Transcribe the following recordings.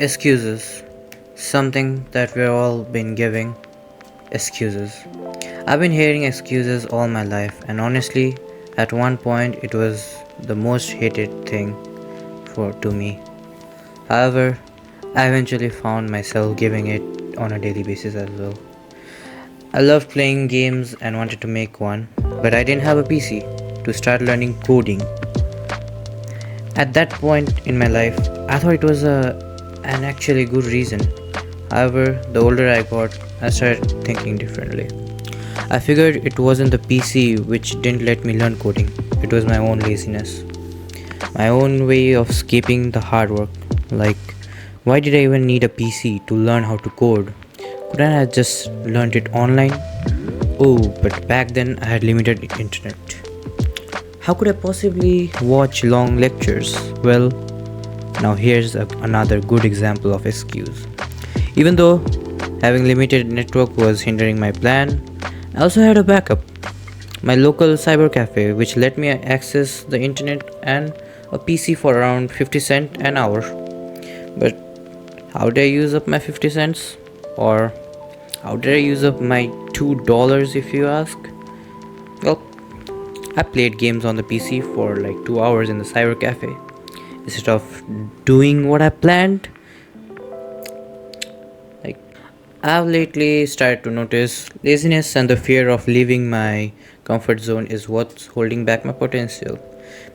Excuses. Something that we've all been giving. Excuses. I've been hearing excuses all my life, and honestly, at one point it was the most hated thing for to me. However, I eventually found myself giving it on a daily basis as well. I loved playing games and wanted to make one, but I didn't have a PC to start learning coding. At that point in my life, I thought it was an actually good reason. However, the older I got, I started thinking differently. I figured it wasn't the PC which didn't let me learn coding, it was my own laziness, my own way of escaping the hard work. Like, why did I even need a PC to learn how to code? Couldn't I just learned it online? Oh, but back then I had limited internet. How could I possibly watch long lectures? Well, now here's another good example of excuse. Even though having limited network was hindering my plan, I also had a backup. My local cyber cafe, which let me access the internet and a PC for around 50 cents an hour. But how did I use up my 50 cents? Or how did I use up my $2 if you ask? Well, I played games on the PC for like 2 hours in the cyber cafe. Instead of doing what I planned, like I've lately started to notice laziness and the fear of leaving my comfort zone is what's holding back my potential.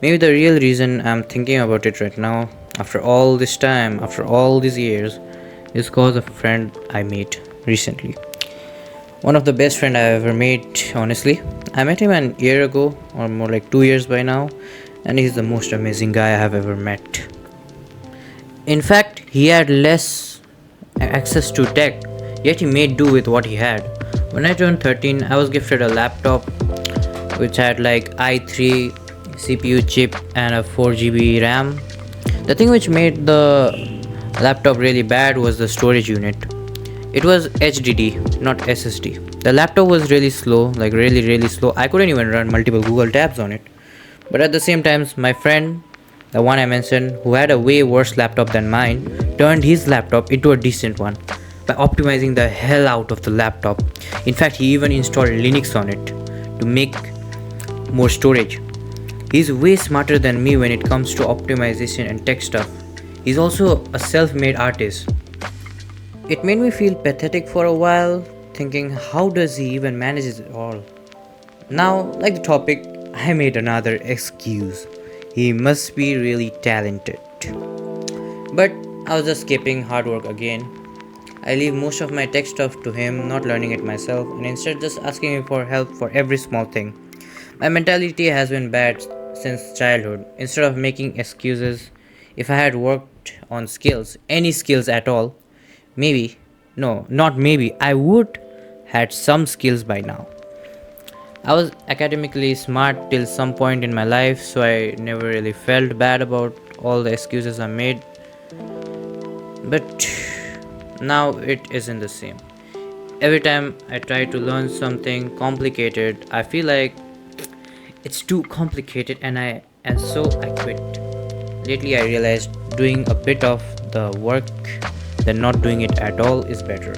Maybe the real reason I'm thinking about it right now, after all this time, after all these years, is because of a friend I made recently. One of the best friend I ever made, honestly. I met him an year ago, or more like 2 years by now, and he's the most amazing guy I have ever met. In fact, he had less access to tech, yet he made do with what he had. When I turned 13, I was gifted a laptop which had like i3 CPU chip and a 4 GB RAM. The thing which made the laptop really bad was the storage unit. It was HDD, not SSD. The laptop was really slow, like really slow. I couldn't even run multiple Google tabs on it. But at the same time, my friend, the one I mentioned, who had a way worse laptop than mine, turned his laptop into a decent one by optimizing the hell out of the laptop. In fact, he even installed Linux on it to make more storage. He's way smarter than me when it comes to optimization and tech stuff. He's also a self-made artist. It made me feel pathetic for a while, thinking how does he even manage it all? Now, like the topic, I made another excuse. He must be really talented. But I was just skipping hard work again. I leave most of my tech stuff to him, not learning it myself, and instead just asking him for help for every small thing. My mentality has been bad since childhood. Instead of making excuses, if I had worked on skills, any skills at all, maybe, no, not maybe, I would had some skills by now. I was academically smart till some point in my life, so I never really felt bad about all the excuses I made. But now it isn't the same. Every time I try to learn something complicated, I feel like it's too complicated and so I quit. Lately I realized doing a bit of the work than not doing it at all is better.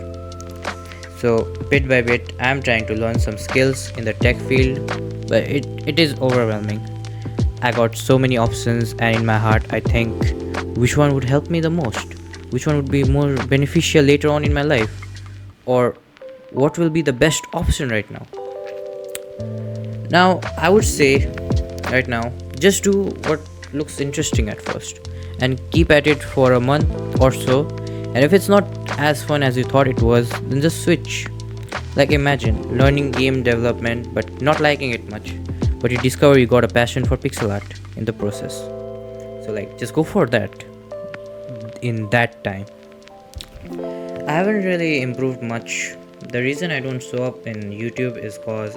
So bit by bit I'm trying to learn some skills in the tech field, but it is overwhelming. I got so many options and in my heart I think which one would help me the most? Which one would be more beneficial later on in my life? Or what will be the best option right now? Now, I would say right now, just do what looks interesting at first and keep at it for a month or so. And if it's not as fun as you thought it was, then just switch. Like, imagine learning game development but not liking it much, but you discover you got a passion for pixel art in the process. So, like, just go for that in that time. I haven't really improved much. The reason I don't show up in YouTube is because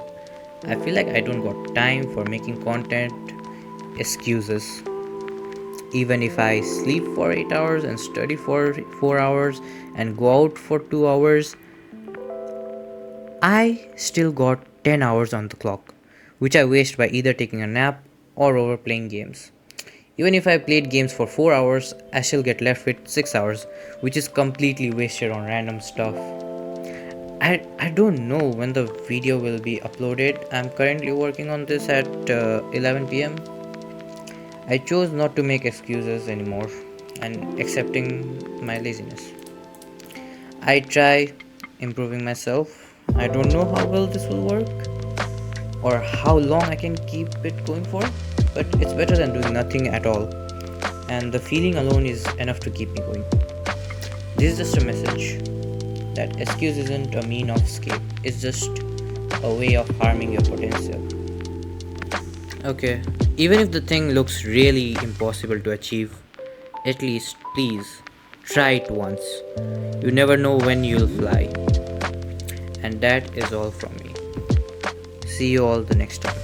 I feel like I don't got time for making content. Excuses. Even if I sleep for 8 hours and study for 4 hours and go out for 2 hours, I still got 10 hours on the clock, which I waste by either taking a nap or over playing games. Even if I played games for 4 hours, I still get left with 6 hours, which is completely wasted on random stuff. I don't know when the video will be uploaded. I'm currently working on this at 11 pm. I chose not to make excuses anymore and accepting my laziness. I try improving myself. I don't know how well this will work or how long I can keep it going for, but it's better than doing nothing at all. And the feeling alone is enough to keep me going. This is just a message that excuse isn't a mean of escape, it's just a way of harming your potential. Okay, even if the thing looks really impossible to achieve, at least please try it once. You never know when you'll fly. And that is all from me. See you all the next time.